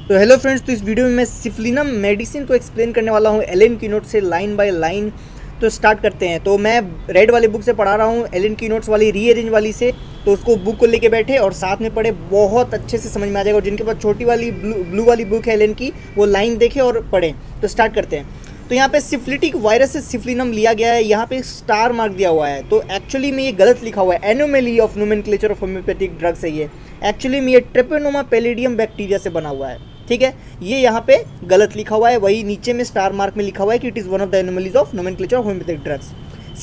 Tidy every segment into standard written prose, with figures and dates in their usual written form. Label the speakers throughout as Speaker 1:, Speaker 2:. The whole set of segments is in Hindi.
Speaker 1: तो हेलो फ्रेंड्स, तो इस वीडियो में मैं सिफलिनम मेडिसिन को एक्सप्लेन करने वाला हूँ एलन कीनोट से लाइन बाय लाइन। तो स्टार्ट करते हैं। तो मैं रेड वाली बुक से पढ़ा रहा हूँ, एलन कीनोट्स वाली रीअरेंज वाली से। तो उसको बुक को लेके बैठे और साथ में पढ़े, बहुत अच्छे से समझ में आ जाएगा। और जिनके पास छोटी वाली ब्लू वाली बुक है एलन की, वो लाइन देखे और पढ़े। तो स्टार्ट करते हैं। तो यहाँ पे सिफिलिटिक वायरस से सिफलिनम लिया गया है, यहाँ पे स्टार मार्क दिया हुआ है। तो एक्चुअली में ये गलत लिखा हुआ है, anomaly of nomenclature of homoeopathic drugs है ये। एक्चुअली में ये ट्रेपोनोमा पैलिडियम बैक्टीरिया से बना हुआ है, ठीक है। ये यहाँ पे गलत लिखा हुआ है, वही नीचे में स्टार मार्क में लिखा हुआ है कि it is one of the anomalies of nomenclature of homoeopathic drugs.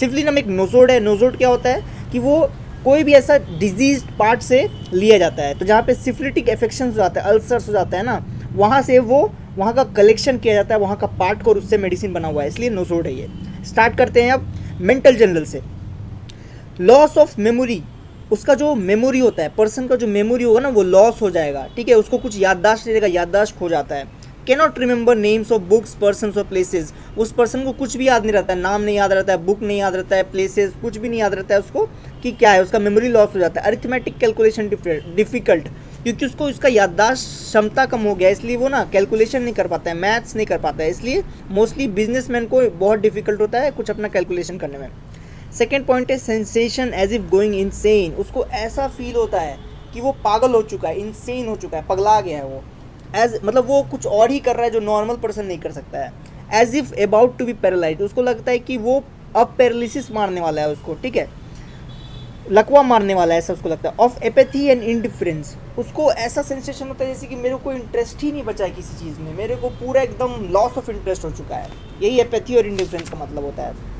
Speaker 1: Syphilinum एक नोजोड है। नोजोड क्या होता है कि वो कोई भी ऐसा डिजीज पार्ट से लिया जाता है। तो जहाँ पे सिफिलिटिक इन्फेक्शन हो जाता है, अल्सर्स हो जाता है ना, वहाँ से वो वहाँ का कलेक्शन किया जाता है, वहाँ का पार्ट को, और उससे मेडिसिन बना हुआ है, इसलिए नोजोड है ये। स्टार्ट करते हैं अब मेंटल जनरल से। लॉस ऑफ मेमोरी, उसका जो मेमोरी होता है, पर्सन का जो मेमोरी होगा ना, वो लॉस हो जाएगा, ठीक है। उसको कुछ याददाश्त नहीं रहेगा, याददाश्त खो जाता है। Cannot remember names of books, persons और प्लेसेस, उस पर्सन को कुछ भी याद नहीं रहता है, नाम नहीं याद रहता है, बुक नहीं याद रहता है, प्लेसेस कुछ भी नहीं याद रहता है उसको कि क्या है, उसका मेमोरी लॉस हो जाता है। अरिथमेटिक कैलकुलेशन डिफिकल्ट, क्योंकि उसको उसका याददाश्त क्षमता कम हो गया, इसलिए वो ना कैलकुलेशन नहीं कर पाता है, मैथ्स नहीं कर पाता है, इसलिए मोस्टली बिजनेसमैन को बहुत डिफिकल्ट होता है कुछ अपना कैलकुलेशन करने में। सेकेंड पॉइंट है sensation as if going insane, उसको ऐसा फील होता है कि वो पागल हो चुका है, इनसेन हो चुका है, पगला गया है वो। एज मतलब वो कुछ और ही कर रहा है जो नॉर्मल पर्सन नहीं कर सकता है। As if about to be paralyse, उसको लगता है कि वो अब पैरालिसिस मारने वाला है उसको, ठीक है, लकवा मारने वाला है, ऐसा उसको लगता है। ऑफ एपेथी एंड इंडिफरेंस, उसको ऐसा सेंसेशन होता है जैसे कि मेरे को इंटरेस्ट ही नहीं बचा है किसी चीज़ में, मेरे को पूरा एकदम लॉस ऑफ इंटरेस्ट हो चुका है। यही एपेथी और इंडिफरेंस का मतलब होता है।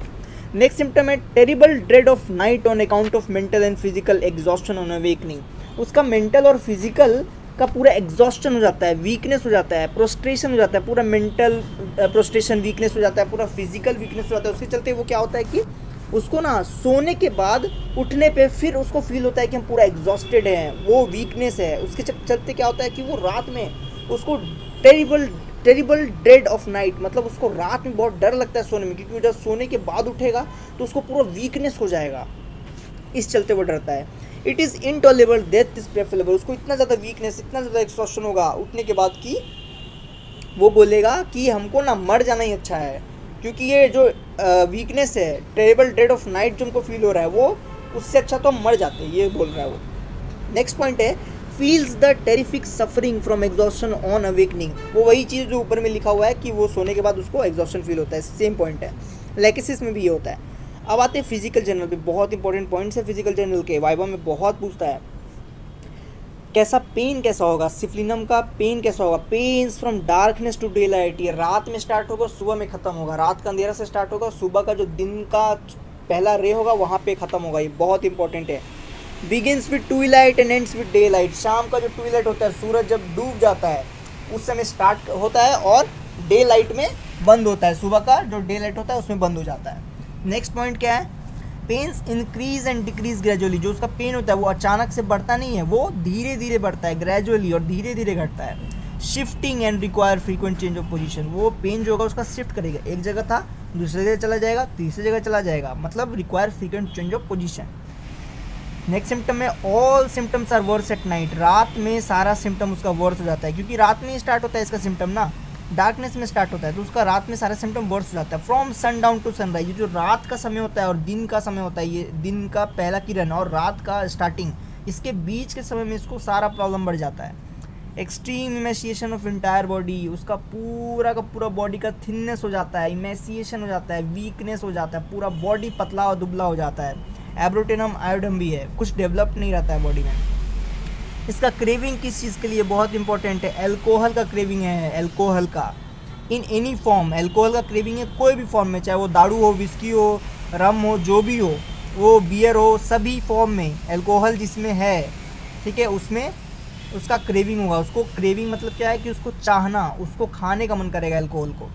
Speaker 1: नेक्स्ट सिम्टम है terrible dread of night on account of mental and physical exhaustion on awakening. उसका मेंटल और फिजिकल का पूरा एग्जॉस्शन हो जाता है, वीकनेस हो जाता है, प्रोस्ट्रेशन हो जाता है, पूरा मेंटल प्रोस्ट्रेशन वीकनेस हो जाता है, पूरा फिजिकल वीकनेस हो जाता है। उसके चलते वो क्या होता है कि उसको ना सोने के बाद उठने पे फिर उसको फील होता है कि हम पूरा एग्जॉस्टेड हैं, वो वीकनेस है। उसके चलते क्या होता है कि वो रात में उसको टेरिबल ड्रेड ऑफ नाइट, मतलब उसको रात में बहुत डर लगता है सोने में, क्योंकि जब सोने के बाद उठेगा तो उसको पूरा वीकनेस हो जाएगा, इस चलते वो डरता है। It is intolerable, death is preferable, उसको इतना ज़्यादा वीकनेस, इतना ज़्यादा एक्सॉस्शन होगा उठने के बाद कि वो बोलेगा कि हमको ना मर जाना ही अच्छा है, क्योंकि ये जो वीकनेस है, टेरिबल ड्रेड ऑफ नाइट जो उनको फील हो रहा है, वो उससे अच्छा तो हम मर जाते हैं, ये बोल रहा है वो। नेक्स्ट पॉइंट है feels the terrific suffering from exhaustion on awakening, वो वही चीज़ जो ऊपर में लिखा हुआ है कि वो सोने के बाद उसको एग्जॉस्शन फील होता है, सेम पॉइंट है। लेकेसिस में भी ये होता है। अब आते हैं फिजिकल जर्नल पे, बहुत इंपॉर्टेंट पॉइंट्स है फिजिकल जर्नल के, वाइवा में बहुत पूछता है। कैसा पेन कैसा होगा, सिफलिनम का पेन कैसा होगा। Pains from darkness to daylight, ये रात में स्टार्ट होगा, सुबह में ख़त्म होगा, रात का अंधेरा से स्टार्ट होगा, सुबह का जो दिन का पहला रे होगा वहाँ पे ख़त्म होगा, ये बहुत इंपॉर्टेंट है। Begins with Twilight and ends with day light, शाम का जो ट्विलाइट होता है, सूरज जब डूब जाता है उस समय स्टार्ट होता है और डे लाइट में बंद होता है, सुबह का जो डे लाइट होता है उसमें बंद हो जाता है। नेक्स्ट पॉइंट क्या है, pains increase and decrease gradually, जो उसका पेन होता है वो अचानक से बढ़ता नहीं है, वो धीरे धीरे बढ़ता है, ग्रेजुअली, और धीरे धीरे घटता है। Shifting and require frequent change of position, वो पेन जो होगा उसका शिफ्ट करेगा, एक जगह था दूसरी जगह चला जाएगा, तीसरी जगह चला जाएगा, मतलब require frequent change of position. Next symptom है all symptoms are worse at night, रात में सारा सिम्टम उसका वर्स हो जाता है, क्योंकि रात में स्टार्ट होता है इसका सिम्टम ना, डार्कनेस में स्टार्ट होता है, तो उसका रात में सारा सिम्टम वर्स हो जाता है। From sundown to sunrise, जो रात का समय होता है और दिन का समय होता है, ये दिन का पहला किरण और रात का स्टार्टिंग, इसके बीच के समय में इसको सारा प्रॉब्लम बढ़ जाता है। Extreme emaciation of entire body, उसका पूरा का पूरा बॉडी का थिननेस हो जाता है, इमेसिएशन हो जाता है, वीकनेस हो जाता है, पूरा बॉडी पतला और दुबला हो जाता है। एब्रोटेनम आयोडम भी है, कुछ डेवलप नहीं रहता है बॉडी में। इसका क्रेविंग किस चीज़ के लिए बहुत इंपॉर्टेंट है, एल्कोहल का क्रेविंग है, एल्कोहल का, इन एनी फॉर्म, एल्कोहल का क्रेविंग है कोई भी फॉर्म में, चाहे वो दारू हो, विस्की हो, रम हो, जो भी हो, वो बियर हो, सभी फॉर्म में एल्कोहल जिसमें है, ठीक है, उसमें उसका क्रेविंग होगा। उसको क्रेविंग मतलब क्या है कि उसको चाहना, उसको खाने का मन करेगा एल्कोहल को,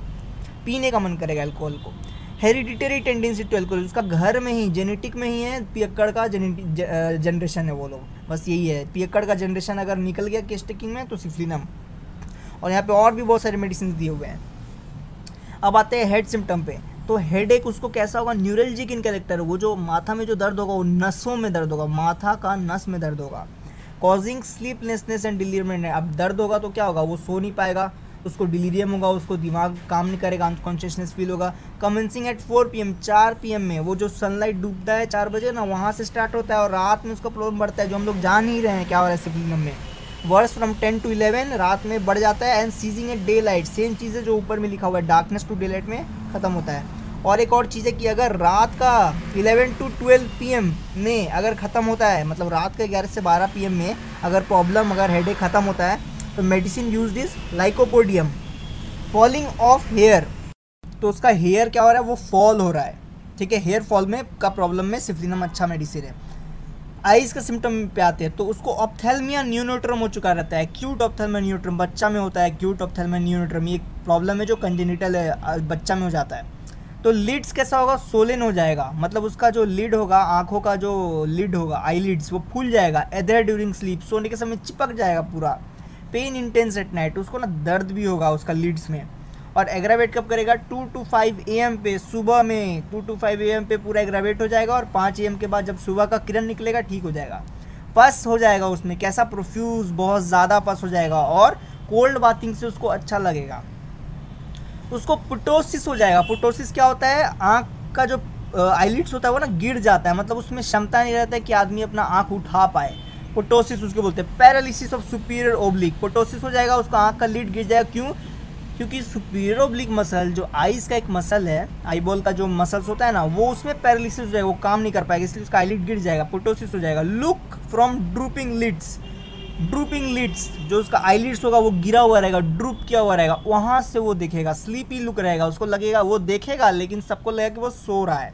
Speaker 1: पीने का मन करेगा एल्कोहल को। हेरिडिटरी टेंडेंसी टू एल्कोहल, उसका घर में ही, जेनेटिक में ही है, पियक्कड़ का जनरेशन है वो लोग, बस यही है, पियक्कड़ का जनरेशन अगर निकल गया केस टेकिंग में तो सिफलिनम। और यहाँ पे और भी बहुत सारे मेडिसिन दिए हुए हैं। अब आते हैं हेड सिम्टम पे, तो हेड एक उसको कैसा होगा, न्यूरल्जिक इन कैरेक्टर, वो जो माथा में जो दर्द होगा वो नसों में दर्द होगा, माथा का नस में दर्द होगा। Causing sleeplessness and delirium. अब दर्द होगा तो क्या होगा, वो सो नहीं पाएगा, उसको डिलीरियम होगा, उसको दिमाग काम नहीं करेगा, अनकॉन्शियसनेस फील होगा। कमेंसिंग एट 4 PM, 4 PM में, वो जो सनलाइट डूबता है 4 बजे ना, वहाँ से स्टार्ट होता है और रात में उसका प्रॉब्लम बढ़ता है, जो हम लोग जान ही रहे हैं क्या हो रहा है सिफिलिनम में। वर्स फ्रॉम 10 to 11, रात में बढ़ जाता है। And ceasing at daylight, same चीज़ है जो ऊपर में लिखा हुआ है, डार्कनेस टू डे लाइट में ख़त्म होता है। और एक और चीज़ है कि अगर रात का 11 to 12 PM में अगर ख़त्म होता है, मतलब रात के 11 से 12 PM में अगर प्रॉब्लम, अगर हेडेक ख़त्म होता है, तो medicine used is lycopodium. Falling of hair, तो उसका हेयर क्या हो रहा है, वो फॉल हो रहा है, ठीक है। हेयर फॉल में का प्रॉब्लम में सिफिलिनम अच्छा मेडिसिन है। आइज़ का सिम्टम पे आते हैं तो उसको ऑप्थेल्मिया न्यूनोट्रम हो चुका रहता है, एक्यूट ऑप्थेल्मिया न्यूनोट्रम, बच्चा में होता है एक्यूट ऑप्थेल्मिया न्यूनोट्रम। ये प्रॉब्लम है जो कंजेनिटल है, बच्चा में हो जाता है। तो लिड्स कैसा होगा, सोलेन हो जाएगा, मतलब उसका जो लिड होगा, आँखों का जो लिड होगा, आईलिड्स, वो फूल जाएगा। एदर ड्यूरिंग स्लीप, सोने के समय चिपक जाएगा पूरा। पेन इंटेंस एट नाइट, उसको ना दर्द भी होगा उसका लिड्स में। और एग्रावेट कब करेगा, 2 to 5 AM पे, सुबह में 2 to 5 AM पे पूरा एग्रावेट हो जाएगा। और 5 AM के बाद जब सुबह का किरण निकलेगा ठीक हो जाएगा। पस हो जाएगा उसमें, कैसा, प्रोफ्यूज, बहुत ज़्यादा पस हो जाएगा। और कोल्ड बाथिंग से उसको अच्छा लगेगा। उसको पुटोसिस हो जाएगा। पुटोसिस क्या होता है, आँख का जो आईलिड्स होता है वो ना गिर जाता है, मतलब उसमें क्षमता नहीं रहता है कि आदमी अपना आँख उठा पाए। पुटोसिस उसको बोलते हैं। पैरालिसिस ऑफ सुपीरियर ओब्लिक, पुटोसिस हो जाएगा, उसका आँख का लिड गिर जाएगा। क्यों, क्योंकि सुपीरियर ओब्लिक मसल, जो आइज़ का एक मसल है, आईबॉल का जो मसल्स होता है ना, वो उसमें पैरालिसिस हो जाएगा, वो काम नहीं कर पाएगा, इसलिए उसका आईलिड गिर जाएगा, पुटोसिस हो जाएगा। Look from drooping lids, drooping lids, जो उसका आईलिड्स होगा वो गिरा हुआ रहेगा, ड्रूप किया हुआ रहेगा, वहाँ से वो देखेगा, स्लीपी लुक रहेगा, उसको लगेगा, वो देखेगा लेकिन सबको लगेगा कि वो सो रहा है।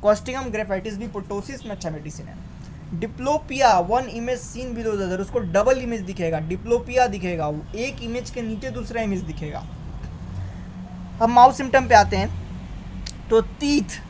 Speaker 1: कॉस्टिगम ग्रेफाइटिस भी पुटोसिस में अच्छा मेडिसिन है। Diplopia, 1 image seen below the other, उसको डबल इमेज दिखेगा, डिप्लोपिया दिखेगा, एक इमेज के नीचे दूसरा इमेज दिखेगा। अब माउथ सिम्टम पे आते हैं तो तीथ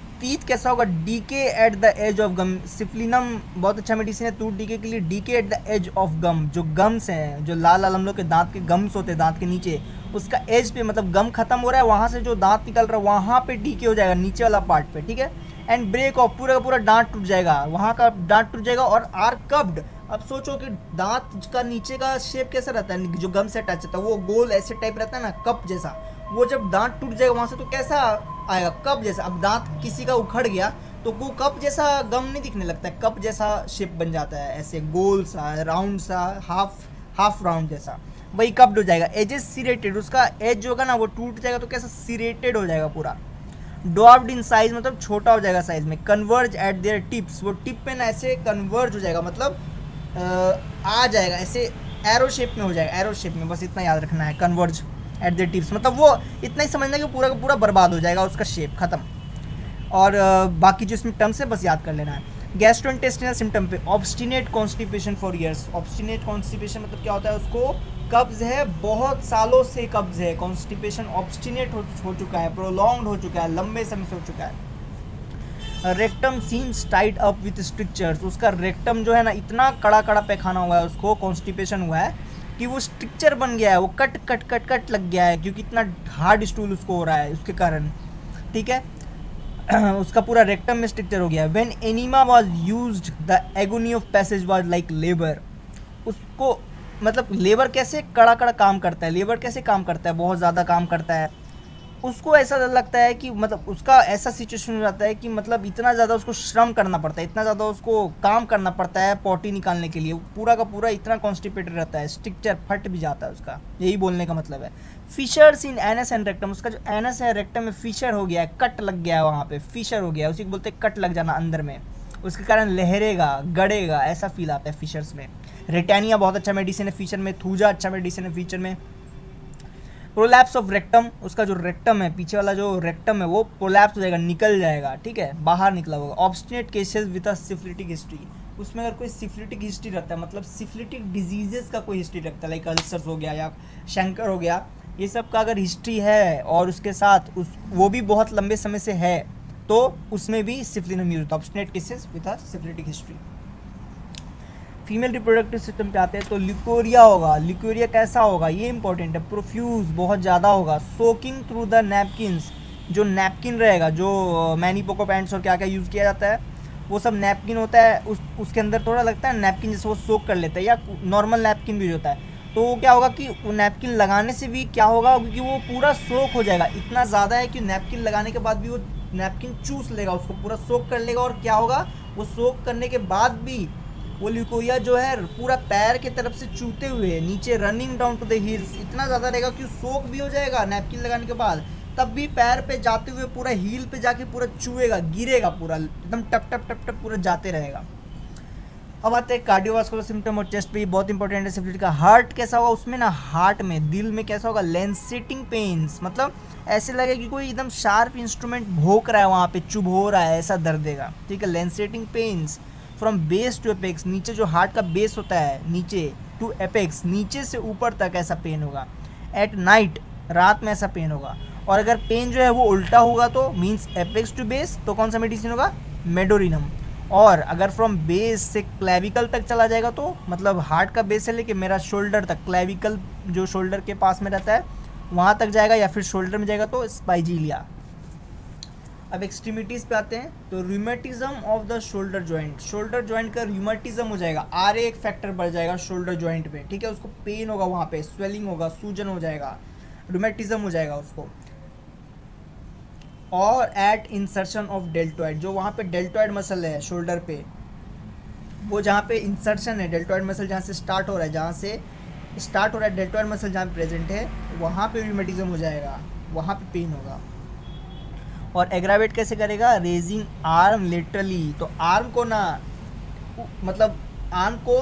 Speaker 1: कैसा होगा, decay at the edge of gum. Syphilinum बहुत अच्छा मेडिसिन है टूथ डीके के लिए। Decay at the edge of gum, जो गम्स हैं, जो लाल लाल हम लोग के दांत के गम्स होते हैं दांत के नीचे, उसका एज पे, मतलब गम खत्म हो रहा है, वहाँ से जो दांत निकल रहा है वहाँ पे डीके हो जाएगा, नीचे वाला पार्ट पे, ठीक है। एंड ब्रेक ऑफ, पूरा का पूरा दांत टूट जाएगा, वहाँ का दांत टूट जाएगा। और आर कब्ड, अब सोचो कि दांत का नीचे का शेप कैसा रहता है, जो गम से अटैच होता है, वो गोल ऐसे टाइप रहता है ना, कप जैसा। वो जब दांत टूट जाएगा वहाँ से तो कैसा आएगा, कप जैसा। अब दांत किसी का उखड़ गया तो वो कप जैसा गम नहीं दिखने लगता है, कप जैसा शेप बन जाता है, ऐसे गोल सा, राउंड सा, हाफ राउंड जैसा, वही कप्ड हो जाएगा। एजेस सिरेटेड, उसका एज जो होगा ना वो टूट जाएगा तो कैसा सिरेटेड हो जाएगा पूरा। डॉर्फ्ड इन साइज, मतलब छोटा हो जाएगा साइज में। कन्वर्ज एट देयर टिप्स, वो टिप पे ना ऐसे कन्वर्ज हो जाएगा, मतलब आ जाएगा ऐसे एरो शेप में हो जाएगा, एरो शेप में, बस इतना याद रखना है। कन्वर्ज एट द टिप्स, मतलब वो इतना ही समझना कि पूरा का पूरा बर्बाद हो जाएगा, उसका शेप खत्म। और बाकी जो इसमें टर्म्स है बस याद कर लेना है। गैस्ट्रोइंटेस्टिनल सिम्टम पे, obstinate constipation for years. Obstinate constipation मतलब क्या होता है, उसको कब्ज है, बहुत सालों से कब्ज है, कॉन्स्टिपेशन ऑब्स्टिनेट हो चुका है, प्रोलॉन्ग्ड हो चुका है, लंबे समय से हो चुका है। Rectum seems tied up with strictures, उसका रेक्टम जो है ना इतना कड़ा कड़ा पैखाना हुआ है, उसको कॉन्स्टिपेशन हुआ है कि वो स्ट्रिक्चर बन गया है, वो कट लग गया है, क्योंकि इतना हार्ड स्टूल उसको हो रहा है उसके कारण, ठीक है। उसका पूरा रेक्टम में स्ट्रिक्चर हो गया है। When enema was used the agony of passage was like labour, उसको मतलब लेबर कैसे कड़ा काम करता है, लेबर कैसे काम करता है, बहुत ज़्यादा काम करता है, उसको ऐसा लगता है कि मतलब उसका ऐसा सिचुएशन हो जाता है कि मतलब इतना ज़्यादा उसको श्रम करना पड़ता है, इतना ज़्यादा उसको काम करना पड़ता है पॉटी निकालने के लिए, पूरा का पूरा इतना कॉन्स्टिपेटेड रहता है, स्ट्रिक्चर फट भी जाता है उसका, यही बोलने का मतलब है। Fissures in anus and rectum, उसका जो एनस है रेक्टम में फिशर हो गया है, कट लग गया है, वहाँ पे फिशर हो गया है, उसी को बोलते हैं कट लग जाना अंदर में, उसके कारण लहरेगा, गड़ेगा, ऐसा फील आता है फिशर्स में। रेटानिया बहुत अच्छा मेडिसिन है फिशर में। थूजा अच्छा मेडिसिन है फिशर में। प्रोलैप्स ऑफ रेक्टम, उसका जो रेक्टम है, पीछे वाला जो रेक्टम है वो प्रोलैप्स हो जाएगा, निकल जाएगा, ठीक है, बाहर निकला होगा। Obstinate cases with a syphilitic history, उसमें अगर कोई सिफिलिटिक हिस्ट्री रखता है, मतलब सिफिलिटिक डिजीजेस का कोई हिस्ट्री रखता है, लाइक अल्सर्स हो गया या शंकर हो गया, ये सब का अगर हिस्ट्री है और उसके साथ वो भी बहुत लंबे समय से है, तो उसमें भी सिफिलिनम यूज होता है। Obstinate cases with a syphilitic history. Female reproductive system पे आते हैं तो लिकोरिया होगा। लिकोरिया कैसा होगा, ये इंपॉर्टेंट है। प्रोफ्यूज बहुत ज़्यादा होगा। सोकिंग थ्रू द नैपकिन्स, जो नैपकिन रहेगा, जो मैनी पोको पैंट्स और क्या क्या यूज़ किया जाता है, वो सब नैपकिन होता है, उसके अंदर थोड़ा लगता है नैपकिन जैसे वो सोक कर लेता है, या नॉर्मल नैपकिन भी होता है। तो वो क्या होगा कि वो नैपकिन लगाने से भी क्या होगा, क्योंकि वो पूरा सोक हो जाएगा, इतना ज़्यादा है कि नैपकिन लगाने के बाद भी वो नैपकिन चूस लेगा, उसको पूरा सोक कर लेगा। और क्या होगा, वो सोक करने के बाद भी वो ल्यूकोरिया जो है पूरा पैर की तरफ से चूते हुए नीचे running down to the heels इतना ज़्यादा रहेगा कि सोक भी हो जाएगा नैपकिन लगाने के बाद, तब भी पैर पे जाते हुए पूरा हील पे जाके पूरा चुएगा, गिरेगा, पूरा एकदम टप टप टप टप पूरा जाते रहेगा। अब आते हैं कार्डियोवास्कुलर सिम्टम और चेस्ट पे, बहुत इंपॉर्टेंट है सिम्पलिटी का। हार्ट कैसा होगा उसमें ना, हार्ट में, दिल में कैसा होगा, लेंसेटिंग पेन्स, मतलब ऐसे लगे कि कोई एकदम शार्प इंस्ट्रूमेंट भोंक रहा है वहाँ पे, चुभो रहा है, ऐसा दर्द देगा, ठीक है। Lancinating pains from base to apex, नीचे जो हार्ट का बेस होता है नीचे टू एपेक्स, नीचे से ऊपर तक ऐसा पेन होगा। एट नाइट, रात में ऐसा पेन होगा। और अगर पेन जो है वो उल्टा होगा तो मीन्स एपेक्स टू बेस, तो कौन सा मेडिसिन होगा, मेडोरिनम। और अगर फ्रॉम बेस से क्लेविकल तक चला जाएगा तो मतलब हार्ट का बेस से लेके मेरा शोल्डर तक, क्लेविकल जो शोल्डर के पास में रहता है वहाँ तक जाएगा, या फिर शोल्डर में जाएगा तो स्पाइजीलिया। अब एक्सट्रीमिटीज़ पे आते हैं, तो rheumatism of the shoulder joint, shoulder joint का रूमेटिज्म हो जाएगा, आर एक फैक्टर बढ़ जाएगा शोल्डर जॉइंट पे, ठीक है। उसको पेन होगा, वहाँ पे स्वेलिंग होगा, सूजन हो जाएगा, रूमेटिज्म हो जाएगा उसको। और एट इंसर्शन ऑफ डेल्टॉइड, जो वहाँ पे डेल्टॉइड मसल है शोल्डर पे, वो जहाँ पे इंसर्शन है डेल्टॉइड मसल, जहाँ से स्टार्ट हो रहा है, जहाँ से स्टार्ट हो रहा है डेल्टॉइड मसल जहाँ पे प्रेजेंट है, वहाँ पे रूमेटिज्म हो जाएगा, वहाँ पे पेन होगा। और एग्रावेट कैसे करेगा, रेजिंग आर्म लिटरली, तो आर्म को ना, मतलब आर्म को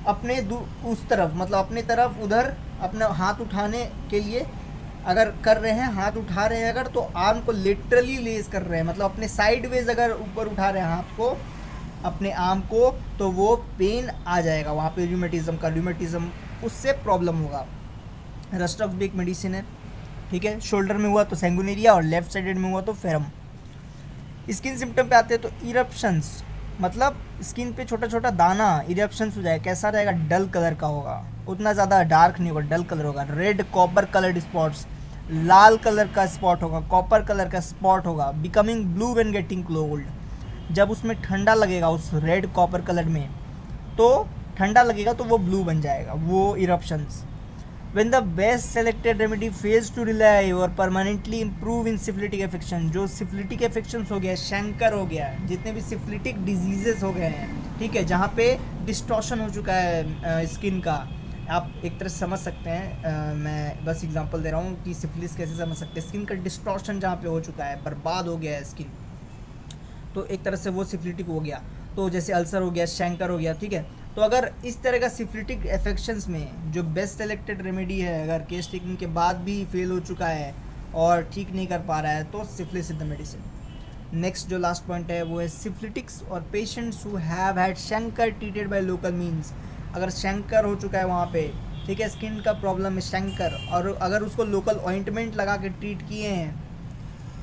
Speaker 1: अपने उस तरफ, मतलब अपने तरफ उधर अपना हाथ उठाने के लिए अगर कर रहे हैं, हाथ उठा रहे हैं अगर, तो आर्म को लिटरली लेज कर रहे हैं, मतलब अपने साइडवेज अगर ऊपर उठा रहे हैं हाथ को, अपने आर्म को, तो वो पेन आ जाएगा वहाँ पे, रूमेटिज्म का, रूमेटिज्म उससे प्रॉब्लम होगा। रस्टॉक्स भी एक मेडिसिन है, ठीक है। शोल्डर में हुआ तो सैंगुनेरिया, और लेफ्ट साइडेड में हुआ तो फेरम। स्किन सिम्टम पे आते हैं तो इरप्शंस, मतलब स्किन पे छोटा छोटा दाना, इरप्शंस हो जाएगा, कैसा रहेगा, डल कलर का होगा, उतना ज़्यादा डार्क नहीं होगा, डल कलर होगा। रेड कॉपर कलर्ड स्पॉट्स, लाल कलर का स्पॉट होगा, कॉपर कलर का स्पॉट होगा। Becoming blue when getting cold, जब उसमें ठंडा लगेगा उस रेड कॉपर कलर में, तो ठंडा लगेगा तो वो ब्लू बन जाएगा, वो eruptions. When the best selected remedy fails to relieve or permanently improve in syphilitic affection, जो syphilitic affections हो गया, शैंकर हो गया, जितने भी syphilitic diseases हो गए हैं, ठीक है, जहाँ पे डिस्टॉर्शन हो चुका है स्किन का, आप एक तरह से समझ सकते हैं, मैं बस एग्जांपल दे रहा हूँ कि सिफिलिस कैसे समझ सकते हैं। स्किन का डिस्टॉर्शन जहाँ पे हो चुका है, बर्बाद हो गया है स्किन, तो एक तरह से वो सिफिलिटिक हो गया, तो जैसे अल्सर हो गया, शैंकर हो गया, ठीक है। तो अगर इस तरह का सिफिलिटिक एफेक्शंस में जो बेस्ट सेलेक्टेड रेमेडी है, अगर केस टेकिंग के बाद भी फेल हो चुका है और ठीक नहीं कर पा रहा है, तो syphilis is the medicine. Next जो लास्ट पॉइंट है वो है सिफिलिटिक्स और patients who have had chancre treated by local means, अगर शैंकर हो चुका है वहाँ पे, ठीक है, स्किन का प्रॉब्लम है शैंकर, और अगर उसको लोकल ऑइंटमेंट लगा के ट्रीट किए हैं,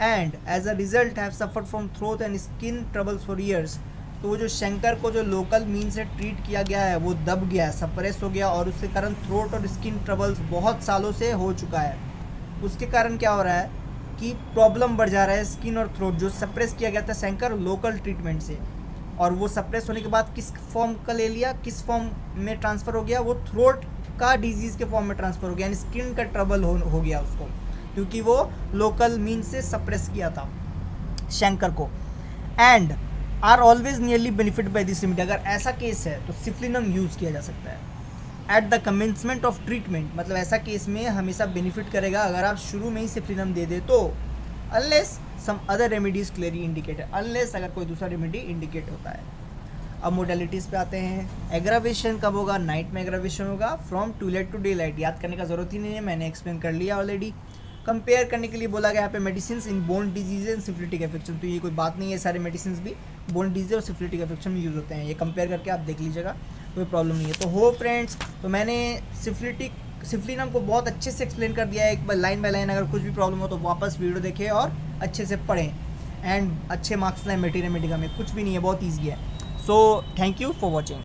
Speaker 1: and as a result have suffered from throat and skin troubles for years, तो वो जो शंकर को जो लोकल मीन से ट्रीट किया गया है वो दब गया है, सप्रेस हो गया, और उसके कारण थ्रोट और स्किन ट्रबल्स बहुत सालों से हो चुका है। उसके कारण क्या हो रहा है कि प्रॉब्लम बढ़ जा रहा है स्किन और थ्रोट, जो सप्रेस किया गया था शंकर लोकल ट्रीटमेंट से, और वो सप्रेस होने के बाद किस फॉर्म का ले लिया, किस फॉर्म में ट्रांसफ़र हो गया, वो थ्रोट का डिजीज़ के फॉर्म में ट्रांसफ़र हो गया, यानी स्किन का ट्रबल हो गया उसको, क्योंकि वो लोकल मीन से सप्रेस किया था शंकर को। And are always nearly benefit by this remedy, अगर ऐसा केस है तो सिफ्लिनम यूज़ किया जा सकता है at the commencement of treatment, मतलब ऐसा केस में हमेशा बेनिफिट करेगा अगर आप शुरू में ही सिफ्लिनम दे दे तो, unless some other remedies clearly indicated, unless अगर कोई दूसरा रेमेडी इंडिकेट होता है। अब मोडेलिटीज़ पे आते हैं। एग्रावेशन कब होगा, नाइट में एग्रावेशन होगा, from too late to daylight, याद करने का ज़रूरत ही नहीं है, मैंने एक्सप्लेन कर लिया ऑलरेडी। कंपेयर करने के लिए बोला गया यहाँ पे medicine in bone disease and syphilitic affection, तो ये कोई बात नहीं है, सारे मेडिसिन भी बोन डिजीज और सिफिलिटिक एफेक्शन में यूज़ होते हैं, ये कंपेयर करके आप देख लीजिएगा, कोई प्रॉब्लम नहीं है। तो हो फ्रेंड्स, तो मैंने सिफिलिनम को बहुत अच्छे से एक्सप्लेन कर दिया है, एक बार लाइन बाय लाइन, अगर कुछ भी प्रॉब्लम हो तो वापस वीडियो देखें और अच्छे से पढ़ें, एंड अच्छे मार्क्स लाएँ मेटीरियल मेडिका में, कुछ भी नहीं है, बहुत ईजी है। So thank you for watching.